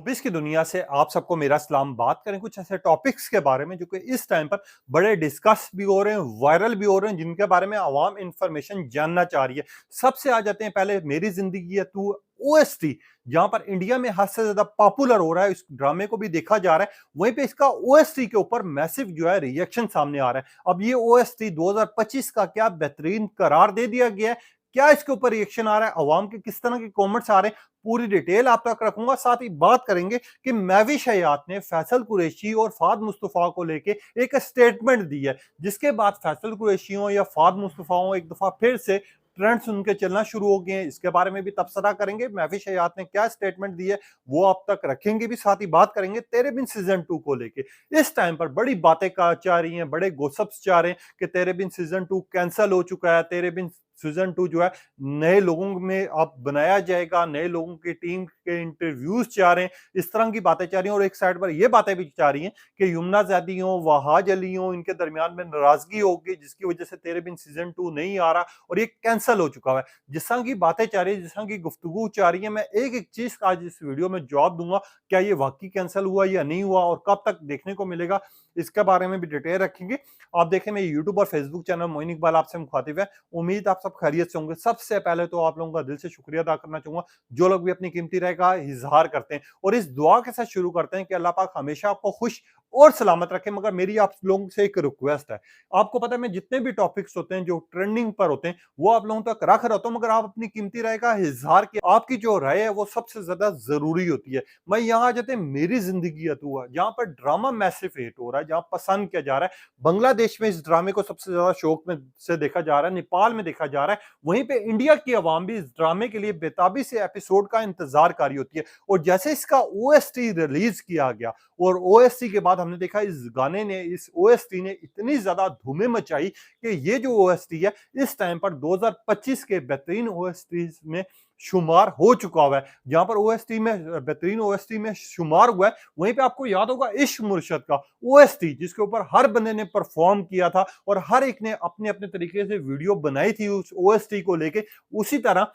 Showbiz की दुनिया से आप सबको मेरा सलाम। बात करें कुछ ऐसे टॉपिक्स के बारे में जो कि इस टाइम पर बड़े डिस्कस भी हो रहे हैं, वायरल भी हो रहे हैं, जिनके बारे में आवाम इंफॉर्मेशन जानना चाह रही है। सबसे आ जाते हैं पहले मेरी जिंदगी है तू, ओएसटी, जहां पर इंडिया में हद से ज्यादा पॉपुलर हो रहा है। इस ड्रामे को भी देखा जा रहा है, वहीं पे इसका ओएसटी के ऊपर मैसिव जो है रिएक्शन सामने आ रहा है। अब ये ओएसटी 2025 का क्या बेहतरीन करार दे दिया गया है, क्या इसके ऊपर रिएक्शन आ रहा है, अवाम के किस तरह के कमेंट्स आ रहे हैं, पूरी डिटेल आप तक रखूंगा। साथ ही बात करेंगे कि महविश हयात ने फैसल कुरैशी और फाद मुस्तफा को लेके एक स्टेटमेंट दी है, जिसके बाद फैसल कुरैशियों या फाद मुस्तफाओं एक दफा फिर से ट्रेंड सुन के चलना शुरू हो गए हैं। इसके बारे में भी तबसरा करेंगे, महविश हयात ने क्या स्टेटमेंट दी है वो आप तक रखेंगे भी। साथ ही बात करेंगे तेरे बिन सीजन 2 को लेके। इस टाइम पर बड़ी बातें जा रही हैं, बड़े गोसप्स जा रहे हैं कि तेरे बिन सीजन 2 कैंसिल हो चुका है, तेरे बिन सीजन 2 जो है नए लोगों में अब बनाया जाएगा, नए लोगों की टीम के इंटरव्यूज चाह रहे हैं, इस तरह की बातें चाह रही हैं। और एक साइड पर यह बातें भी चाह रही हैं कि यमुना ज़ैदी हो, वहाज अली हो, इनके दरमियान में नाराजगी होगी, जिसकी वजह से तेरे बिन सीजन 2 नहीं आ रहा और ये कैंसिल हो चुका है। जिस तरह की बातें चाह रही है, जिस तरह की गुफ्तगू चाह रही है, मैं एक एक चीज का आज इस वीडियो में जवाब दूंगा। क्या ये वाकई कैंसिल हुआ या नहीं हुआ और कब तक देखने को मिलेगा, इसके बारे में भी डिटेल रखेंगे। आप देखें मेरे यूट्यूब और फेसबुक चैनल मोइन इकबाल आपसे मुखातिब है। उम्मीद आप सब खैरियत से होंगे। सबसे पहले तो आप लोगों का दिल से शुक्रिया अदा करना चाहूंगा जो लोग भी अपनी कीमती राय का इजहार करते हैं, और इस दुआ के साथ शुरू करते हैं कि अल्लाह पाक हमेशा आपको खुश और सलामत रखे। मगर मेरी आप लोगों से एक रिक्वेस्ट है, आपको पता है मैं जितने भी टॉपिक्स होते हैं जो ट्रेंडिंग पर होते हैं वो आप लोगों तक रख रहा हूं, मगर आप अपनी कीमती राय का इजहार किया, आपकी जो राय है वो सबसे ज्यादा जरूरी होती है। मैं यहाँ आ जाते हैं मेरी जिंदगी है तू, जहां पर ड्रामा मैसिव हिट हो रहा है, जहां पसंद किया जा रहा है। बांग्लादेश में इस ड्रामे को सबसे ज्यादा शौक में से देखा जा रहा है, नेपाल में देखा जा रहा है, वहीं पे इंडिया की आवाम भी इस ड्रामे के लिए बेताबी से एपिसोड का इंतजार कर रही होती है। और जैसे इसका ओएसटी रिलीज किया गया और ओएसटी के बाद हमने देखा इस गाने ने, इस ओएसटी ने इतनी ज्यादा धूमें मचाई कि ये जो ओएसटी है इस टाइम पर 2025 के बेहतरीन ओएसटी में शुमार हो चुका हुआ है। जहां पर ओएसटी में बेहतरीन ओएसटी में शुमार हुआ है, वहीं पे आपको याद होगा इश्क मुर्शद का ओएसटी, जिसके ऊपर हर बंदे ने परफॉर्म किया था और हर एक ने अपने अपने तरीके से वीडियो बनाई थी उस ओएसटी को लेके। उसी तरह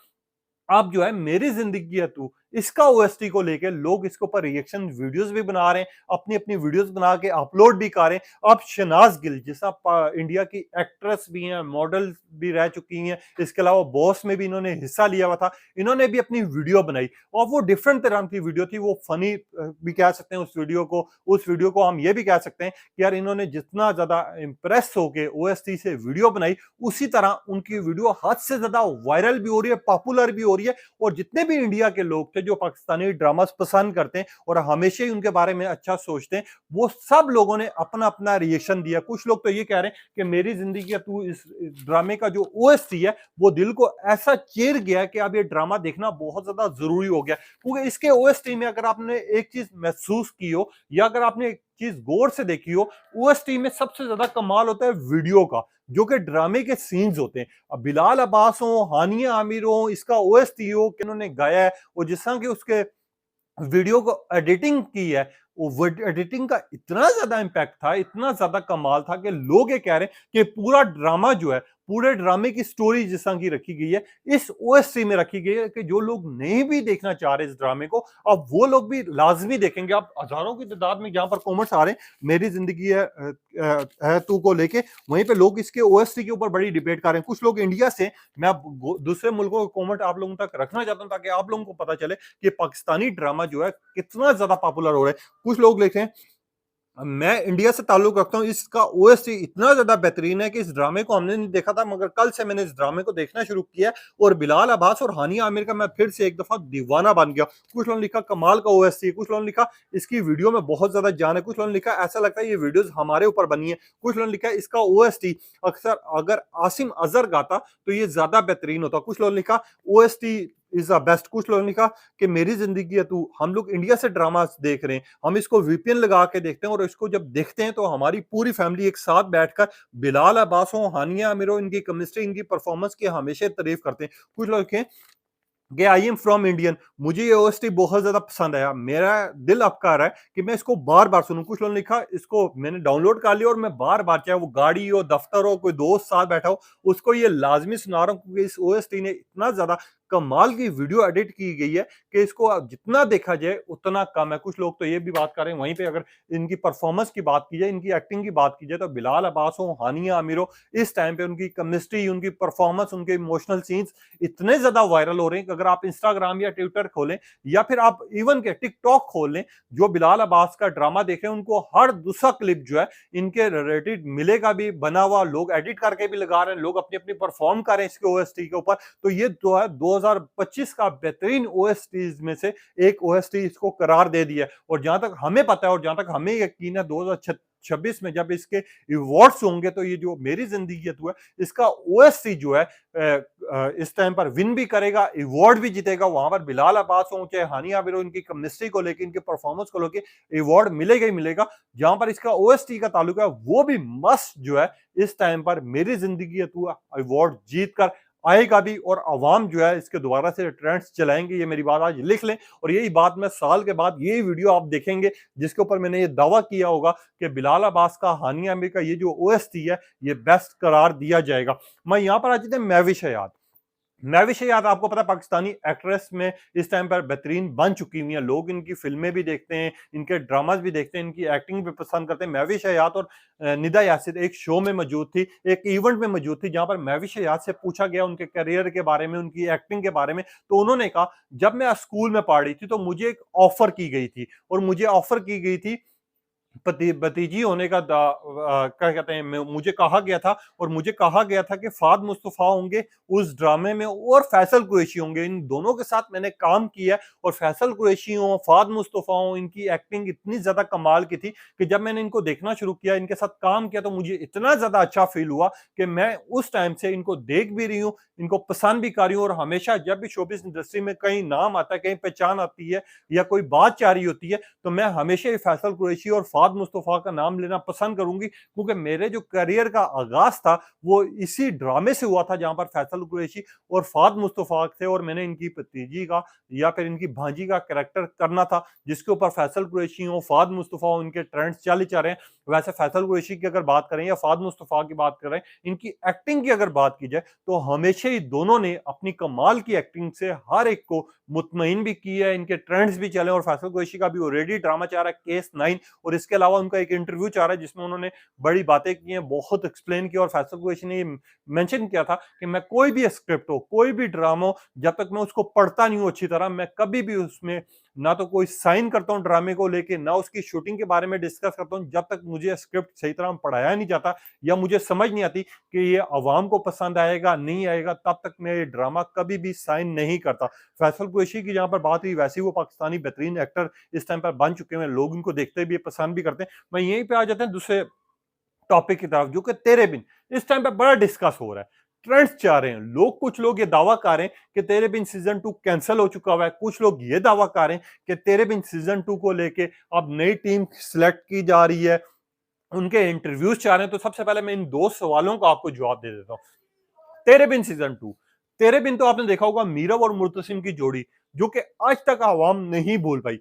अब जो है मेरी जिंदगी है तू, इसका ओएसटी को लेके लोग इसके ऊपर रिएक्शन वीडियोस भी बना रहे हैं, अपनी अपनी वीडियोस बना के अपलोड भी कर रहे हैं। अब शहनाज गिल जैसा इंडिया की एक्ट्रेस भी हैं, मॉडल भी रह चुकी हैं, इसके अलावा बॉस में भी इन्होंने हिस्सा लिया हुआ था, इन्होंने भी अपनी वीडियो बनाई और वो डिफरेंट तरह की वीडियो थी। वो फनी भी कह सकते हैं उस वीडियो को हम ये भी कह सकते हैं कि यार इन्होंने जितना ज्यादा इंप्रेस होके ओएसटी से वीडियो बनाई, उसी तरह उनकी वीडियो हद से ज्यादा वायरल भी हो रही है, पॉपुलर भी हो रही है। और जितने भी इंडिया के लोग थे जो पाकिस्तानी ड्रामास पसंद करते हैं और हमेशा ही उनके बारे में अच्छा सोचते हैं, वो सब लोगों ने अपना अपना रिएक्शन दिया। कुछ लोग तो ये कह रहे हैं कि मेरी जिंदगी है तू, इस ड्रामे का जो ओएसटी है वो दिल को ऐसा चीर गया कि अब ये ड्रामा देखना बहुत ज्यादा जरूरी हो गया। क्योंकि इसके ओएसटी में अगर आपने एक चीज महसूस की हो या अगर आपने एक चीज गौर से देखी हो, ओएसटी में सबसे ज्यादा कमाल होता है वीडियो का, जो कि ड्रामे के सीन्स होते हैं। अब बिलाल अब्बास हो, हानिया आमिर हो, इसका ओएसटी हो कि उन्होंने गाया है, और जिस तरह की उसके वीडियो को एडिटिंग की है, वो एडिटिंग का इतना ज्यादा इंपैक्ट था, इतना ज्यादा कमाल था कि लोग ये कह रहे हैं कि पूरा ड्रामा जो है, पूरे ड्रामे की स्टोरी जिस तरह की रखी गई है इस ओएससी में रखी गई है कि जो लोग नहीं भी देखना चाह रहे इस ड्रामे को, अब वो लोग भी लाजमी देखेंगे। अब हजारों की तादाद में जहां पर कॉमेंट्स आ रहे हैं मेरी जिंदगी है तू को लेके, वहीं पे लोग इसके ओएसटी के ऊपर बड़ी डिबेट कर रहे हैं। कुछ लोग इंडिया से, मैं दूसरे मुल्कों के कॉमेंट आप लोगों तक रखना चाहता हूं ताकि आप लोगों को पता चले कि पाकिस्तानी ड्रामा जो है कितना ज्यादा पॉपुलर हो रहा है। कुछ लोग लिख रहे हैं मैं इंडिया से ताल्लुक रखता हूं, इसका ओएसटी इतना ज्यादा बेहतरीन है कि इस ड्रामे को हमने नहीं देखा था, मगर कल से मैंने इस ड्रामे को देखना शुरू किया और बिलाल अब्बास और हानिया आमिर का मैं फिर से एक दफा दीवाना बन गया। कुछ लोगों ने लिखा कमाल का ओएसटी, कुछ लोगों ने लिखा इसकी वीडियो में बहुत ज्यादा जान है, कुछ लोगों ने लिखा ऐसा लगता है ये वीडियोस हमारे ऊपर बनी है, कुछ लोगों ने लिखा इसका ओएसटी अक्सर अगर आसिम अजहर गाता तो ये ज्यादा बेहतरीन होता, कुछ लोगों ने लिखा ओएसटी इज द बेस्ट, कुछ लोगों ने लिखा कि मेरी जिंदगी है तू, हम लोग इंडिया से ड्रामा देख रहे हैं, हम इसको वीपीएन लगा के देखते हैं और इसको जब देखते हैं तो हमारी पूरी फैमिली एक साथ बैठकर बिलाल अब्बास हो, हानिया आमिर हो, इनकी केमिस्ट्री, इनकी परफॉर्मेंस की हमेशा तारीफ करते हैं। कुछ लोग कहें कि आई एम फ्रॉम इंडियन, मुझे ये ओएसटी बहुत ज्यादा पसंद आया, मेरा दिल अब कह रहा है कि मैं इसको बार बार सुनूं। कुछ लोगों ने लिखा इसको मैंने डाउनलोड कर लिया और मैं बार बार, चाहे वो गाड़ी हो, दफ्तर हो, कोई दोस्त साथ बैठा हो, उसको ये लाजमी सुना रहा हूं क्योंकि इस ओएसटी ने इतना ज्यादा कमाल की वीडियो एडिट की गई है कि इसको जितना देखा जाए उतना कम है। कुछ लोग तो ये भी बात कर रहे हैं, वहीं पे अगर इनकी परफॉर्मेंस की बात की जाए, इनकी एक्टिंग की बात की जाए, तो बिलाल अब्बास हो, हानिया आमिर हो, इस टाइम पे उनकी केमिस्ट्री, उनकी परफॉर्मेंस, उनके इमोशनल सीन्स इतने ज्यादा वायरल हो रहे हैं कि अगर आप इंस्टाग्राम या ट्विटर खोलें या फिर आप इवन के टिकटॉक खोल लें, जो बिलाल अब्बास का ड्रामा देख रहे हैं उनको हर दूसरा क्लिप जो है इनके रिलेटेड मिलेगा भी बना हुआ, लोग एडिट करके भी लगा रहे हैं, लोग अपनी अपनी परफॉर्म कर रहे हैं इसके ओएसटी के ऊपर। तो ये जो है 2025 का बेहतरीन ओएसटीज में से एक ओएसटी इसको करार दे दिया है। और जहां तक हमें पता है और जहां तक हमें यकीन है 2026 में जब इसके अवार्ड्स होंगे तो ये जो मेरी जिंदगी है इसका ओएसटी जो है इस टाइम पर विन भी करेगा, अवार्ड भी जीतेगा। वहां पर बिलाल अब्बास हो चाहे हानिया आमिर हो, इनकी केमिस्ट्री को लेकर, इनके परफॉर्मेंस को लेकर अवार्ड मिलेगा ही मिलेगा। जहां पर इसका ओएसटी का ताल्लुक है वो भी मस्त जो है इस टाइम पर मेरी जिंदगी है अवार्ड जीत कर आएगा भी, और अवाम जो है इसके दोबारा से ट्रेंड्स चलाएंगे। ये मेरी बात आज लिख लें, और यही बात मैं साल के बाद यही वीडियो आप देखेंगे जिसके ऊपर मैंने ये दावा किया होगा कि बिलाल अब्बास का, हानिया आमिर का ये जो ओएसटी है ये बेस्ट करार दिया जाएगा। मैं यहां पर आज महविश हयात, महविश हयात आपको पता पाकिस्तानी एक्ट्रेस में इस टाइम पर बेहतरीन बन चुकी हुई है। लोग इनकी फिल्में भी देखते हैं, इनके ड्रामाज भी देखते हैं, इनकी एक्टिंग भी पसंद करते हैं। महविश हयात और निदा यासिर एक शो में मौजूद थी, एक इवेंट में मौजूद थी, जहां पर महविश हयात से पूछा गया उनके करियर के बारे में, उनकी एक्टिंग के बारे में। तो उन्होंने कहा जब मैं स्कूल में पढ़ रही थी तो मुझे एक ऑफर की गई थी, और मुझे ऑफर की गई थी भतीजी होने का क्या कहते हैं, मुझे कहा गया था, और मुझे कहा गया था कि फाद मुस्तफा होंगे उस ड्रामे में और फैसल कुरैशी होंगे। इन दोनों के साथ मैंने काम किया, और फैसल कुरैशी हो, फाद मुस्तफा हो, इनकी एक्टिंग इतनी ज्यादा कमाल की थी कि जब मैंने इनको देखना शुरू किया, इनके साथ काम किया, तो मुझे इतना ज्यादा अच्छा फील हुआ कि मैं उस टाइम से इनको देख भी रही हूँ, इनको पसंद भी कर रही हूँ। और हमेशा जब भी शोबिस इंडस्ट्री में कहीं नाम आता है, कहीं पहचान आती है या कोई बात जारी होती है, तो मैं हमेशा ही फैसल कुरैशी और फाद मुस्तफा का नाम लेना पसंद करूंगी, क्योंकि मेरे जो करियर का आगाज था वो इसी ड्रामे से हुआ था जहां पर फैसल कुरैशी और फाद मुस्तफा थे, और मैंने इनकी भतीजी का या फिर इनकी भांजी का कैरेक्टर करना था, जिसके ऊपर फैसल कुरैशी हो, फाद मुस्तफा हो, इनके ट्रेंड्स चल ही जा रहे हैं। वैसे फैसल कुरैशी की अगर बात करें या फाद मुस्तफा की बात करें, इनकी एक्टिंग की अगर बात की जाए तो हमेशा ही दोनों ने अपनी कमाल की एक्टिंग से हर एक को मुतमईन भी किया है, इनके ट्रेंड्स भी चले। और फैसल कुरैशी का भी ऑलरेडी ड्रामा चाह रहा है केस 9, और इसके अलावा उनका एक इंटरव्यू चाह रहा है जिसमें उन्होंने बड़ी बातें की हैं, बहुत एक्सप्लेन किया। और फैसल कुरैशी ने मेंशन किया था कि मैं कोई भी स्क्रिप्ट हो, कोई भी ड्रामा हो, जब तक मैं उसको पढ़ता नहीं हूं अच्छी तरह, मैं कभी भी उसमें ना तो कोई साइन करता हूं ड्रामे को लेके, ना उसकी शूटिंग के बारे में डिस्कस करता हूं, जब तक मुझे स्क्रिप्ट सही तरह पढ़ाया नहीं जाता या मुझे समझ नहीं आती कि ये अवाम को पसंद आएगा नहीं आएगा, तब तक मैं ये ड्रामा कभी भी साइन नहीं करता। फैसल कुरैशी की जहां पर बात हुई, वैसे वो पाकिस्तानी बेहतरीन एक्टर इस टाइम पर बन चुके हैं, लोग इनको देखते भी पसंद भी करते हैं। मैं यहीं पे आ जाते हैं दूसरे टॉपिक की तरफ, जो कि तेरे बिन इस टाइम पे बड़ा डिस्कस हो रहा है, ट्रेंड्स चाह रहे हैं लोग। कुछ लोग ये दावा कर रहे हैं कि तेरे बिन सीजन 2 कैंसिल हो चुका हुआ है, कुछ लोग ये दावा कर रहे हैं कि तेरे बिन सीजन 2 को लेके अब नई टीम सिलेक्ट की जा रही है, उनके इंटरव्यूज चाह रहे हैं। तो सबसे पहले मैं इन दो सवालों का आपको जवाब दे देता हूं। तेरे बिन सीजन 2, तेरे बिन तो आपने देखा होगा मीरव और मुर्तसिम की जोड़ी, जो कि आज तक आवाम नहीं भूल पाई,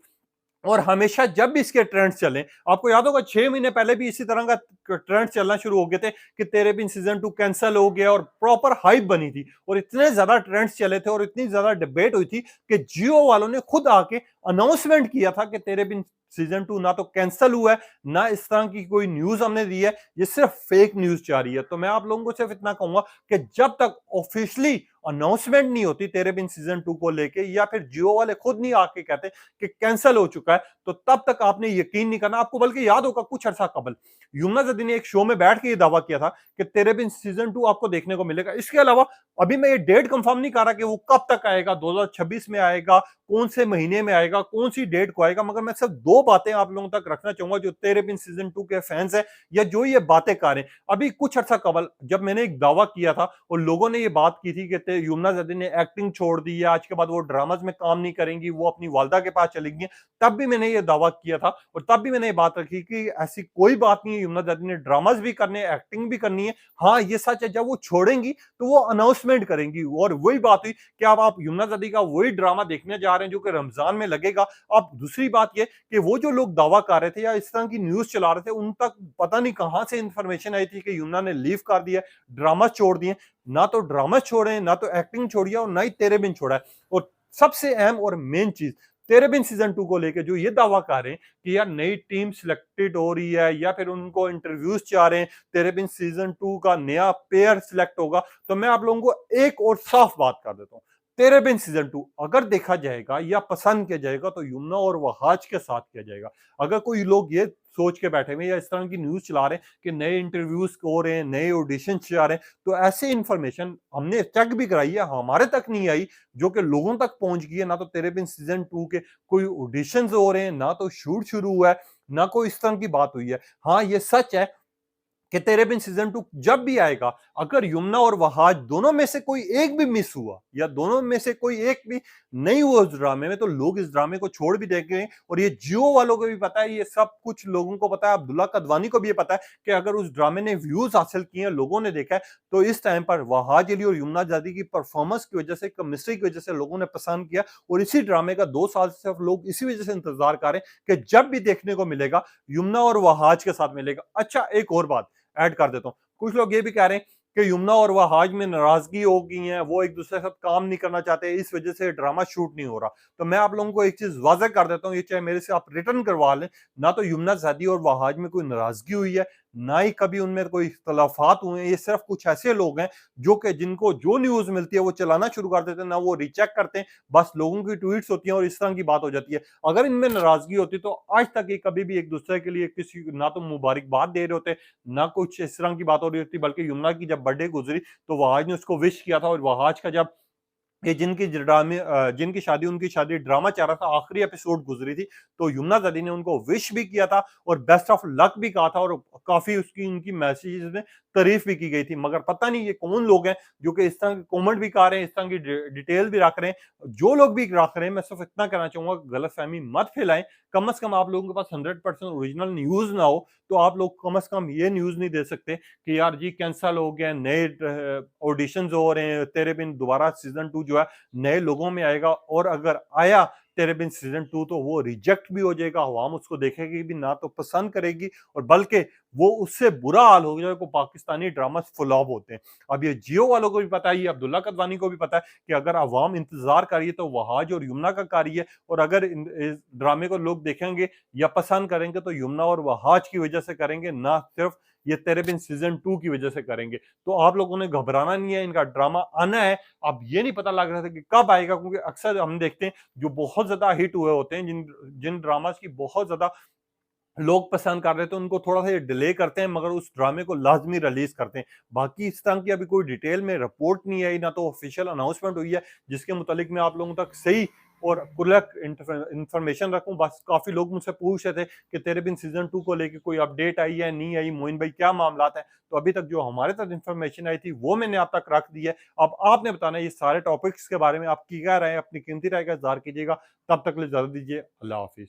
और हमेशा जब भी इसके ट्रेंड्स चले, आपको याद होगा 6 महीने पहले भी इसी तरह का ट्रेंड चलना शुरू हो गए थे कि तेरे बिन सीजन 2 कैंसिल हो गया, और प्रॉपर हाइप बनी थी, और इतने ज्यादा ट्रेंड्स चले थे और इतनी ज्यादा डिबेट हुई थी कि जियो वालों ने खुद आके अनाउंसमेंट किया था कि तेरे बिन सीजन 2 ना तो कैंसिल हुआ है, ना इस तरह की कोई न्यूज हमने दी है, ये सिर्फ फेक न्यूज जा रही है। तो मैं आप लोगों को सिर्फ इतना कहूंगा कि जब तक ऑफिशियली अनाउंसमेंट नहीं होती तेरे बिन सीजन 2 को लेके, या फिर जियो वाले खुद नहीं आके कहते कि कैंसिल हो चुका है, तो तब तक आपने यकीन नहीं करना। आपको बल्कि याद होगा कुछ अरसा कबल युमना जदी ने एक शो में बैठ के ये दावा किया था कि तेरे बिन सीजन 2 आपको देखने को मिलेगा। इसके अलावा अभी मैं ये डेट कंफर्म नहीं कर रहा कि वो कब तक आएगा, 2026 में आएगा, कौन से महीने में आएगा, कौन सी डेट को आएगा, मगर मैं सिर्फ दो बातें आप लोगों तक रखना चाहूंगा जो तेरे बिन सीजन 2 के फैंस है या जो ये बातें कर रहे हैं। अभी कुछ अर्सा कबल जब मैंने एक दावा किया था और लोगों ने ये बात की थी कि युमना जदी ने एक्टिंग छोड़ दी है, आज के बाद वो ड्रामाज में काम नहीं करेंगी, वो अपनी वालदा के पास चलेंगी, तब भी मैंने ये दावा किया था और तब भी मैंने ये बात रखी कि ऐसी कोई बात नहीं है, युमना जदी ने ड्रामाज भी करने, एक्टिंग भी करनी है। हाँ ये सच है, जब वो छोड़ेंगी तो वो अनाउंसमेंट करेंगी। और वही बात हुई कि अब आप युमना जदी का वही ड्रामा देखने जा रहे हैं जो कि रमजान में लगेगा। अब दूसरी बात ये कि वो जो लोग दावा कर रहे थे या इस तरह की न्यूज़ चला रहे थे, उन तक पता नहीं कहाँ से इन्फॉर्मेशन आई थी कि यमुना ने लीव कर दिया, ड्रामा छोड़ दिए। ना तो ड्रामा छोड़े, ना तो एक्टिंग छोड़ी है और ना ही तेरे बिन छोड़ा है। और सबसे अहम और मेन चीज़, तेरे बिन सीज़न 2 को लेके जो ये दावा कर रहे हैं कि यार नई टीम सिलेक्टेड हो रही है या फिर उनको इंटरव्यूज़ चाह रहे हैं, तेरे बिन सीज़न 2 का नया पेयर सिलेक्ट होगा, तो मैं आप लोगों को एक और साफ बात कर देता हूँ। तेरे बिन सीज़न 2 अगर देखा जाएगा या पसंद किया जाएगा तो यमुना और वहाज के साथ किया जाएगा। अगर कोई लोग ये सोच के बैठे हुए हैं या इस तरह की न्यूज़ चला रहे हैं कि नए इंटरव्यूज़ हो रहे हैं, नए ऑडिशंस जा रहे हैं, तो ऐसी इन्फॉर्मेशन हमने चेक भी कराई है, हमारे तक नहीं आई, जो कि लोगों तक पहुंच गई है। ना तो तेरे बिन सीज़न 2 के कोई ऑडिशंस हो रहे हैं, ना तो शूट शुरू हुआ है, ना कोई इस तरह की बात हुई है। हाँ, ये सच है कि तेरे बिन सीजन 2 जब भी आएगा, अगर यमुना और वहाज दोनों में से कोई एक भी मिस हुआ या दोनों में से कोई एक भी नहीं हुआ उस ड्रामे में, तो लोग इस ड्रामे को छोड़ भी देंगे। और ये जियो वालों को भी पता है, ये सब कुछ लोगों को पता है, अब्दुल्ला कदवानी को भी ये पता है कि अगर उस ड्रामे ने व्यूज हासिल किए हैं, लोगों ने देखा है, तो इस टाइम पर वहाज अली और यमुना जादी की परफॉर्मेंस की वजह से, केमिस्ट्री की वजह से लोगों ने पसंद किया। और इसी ड्रामे का 2 साल से सिर्फ लोग इसी वजह से इंतजार कर रहे हैं कि जब भी देखने को मिलेगा यमुना और वहाज के साथ मिलेगा। अच्छा, एक और बात ऐड कर देता हूँ। कुछ लोग ये भी कह रहे हैं कि यमुना और वहाज में नाराजगी हो गई है, वो एक दूसरे के साथ काम नहीं करना चाहते, इस वजह से ड्रामा शूट नहीं हो रहा। तो मैं आप लोगों को एक चीज वाज़ेह कर देता हूँ, ये चाहे मेरे से आप रिटर्न करवा लें, ना तो यमुना ज़ादी और वहाज में कोई नाराजगी हुई है, ना ही कभी उनमें कोई इख्तलाफात हुए हैं। ये सिर्फ कुछ ऐसे लोग हैं जो कि जिनको जो न्यूज मिलती है वो चलाना शुरू कर देते हैं, ना वो रिचेक करते हैं, बस लोगों की ट्वीट्स होती हैं और इस तरह की बात हो जाती है। अगर इनमें नाराजगी होती तो आज तक ये कभी भी एक दूसरे के लिए किसी ना तो मुबारकबाद दे रहे होते, ना कुछ इस तरह की बात हो रही थी। बल्कि यमुना की जब बर्थडे गुजरी तो वहाज ने उसको विश किया था, और वहाज का जब ये जिनकी शादी उनकी शादी ड्रामा चल रहा था, आखिरी एपिसोड गुजरी थी, तो यमुना ज़ादी ने उनको विश भी किया था और बेस्ट ऑफ लक भी कहा था, और काफ़ी उसकी उनकी मैसेजेस में तारीफ भी की गई थी। मगर पता नहीं ये कौन लोग हैं जो कि इस तरह के कमेंट भी कर रहे हैं, इस तरह की डिटेल भी रख रहे हैं। जो लोग भी रख रहे हैं, मैं सिर्फ इतना कहना चाहूँगा, गलतफ़हमी मत फैलाएँ। कम से कम आप लोगों के पास 100% ओरिजिनल न्यूज़ ना हो, तो आप लोग कम से कम ये न्यूज़ नहीं दे सकते कि यार जी कैंसल हो गया, नए ऑडिशंस हो रहे हैं, तेरे बिन दोबारा सीज़न 2 जो है नए लोगों में आएगा, और अगर आया तेरे बिन सीज़न 2 तो वो रिजेक्ट भी हो जाएगा, अवाम उसको देखेगी भी ना, तो पसंद करेगी, और बल्कि वो उससे बुरा हाल हो जाएगा। पाकिस्तानी ड्रामा फ्लॉप होते हैं। अब ये जियो वालों को भी पता है, ये अब्दुल्ला कदवानी को भी पता है कि अगर अवाम इंतजार करिए तो वहाज और यमुना का कार्य है, और अगर इस ड्रामे को लोग देखेंगे या पसंद करेंगे तो यमुना और वहाज की वजह से करेंगे, ना सिर्फ ये तेरे बिन सीज़न 2 की वजह से करेंगे। तो आप लोगों ने घबराना नहीं है, इनका ड्रामा आना है। अब ये नहीं पता लग रहा था कि कब आएगा, क्योंकि अक्सर हम देखते हैं जो बहुत ज़्यादा हिट हुए होते हैं, जिन जिन ड्रामास की बहुत ज़्यादा लोग पसंद कर रहे थे, उनको थोड़ा-सा ये डिले करते हैं, मगर उस ड्रामे को लाज़मी रिलीज़ करते हैं। बाकी इस तरह की अभी कोई डिटेल में रिपोर्ट नहीं आई, ना तो ऑफ़िशियल अनाउंसमेंट हुई है, जिसके मुतालिक मैं आप लोगों तक सही और कुल्लक इन्फॉर्मेशन रखूँ। बस काफ़ी लोग मुझसे पूछ रहे थे कि तेरे बिन सीज़न 2 को लेके कोई अपडेट आई है, नहीं आई, मोइन भाई क्या मामलात हैं? तो अभी तक जो हमारे तक इन्फॉर्मेशन आई थी, वो मैंने आप तक रख दी है। अब आपने बताना है ये सारे टॉपिक्स के बारे में आपकी क्या राय है? अपनी कीमती राय का इज़हार कीजिएगा। तब तक के लिए इजाज़त दीजिए। अल्लाह हाफ़िज़।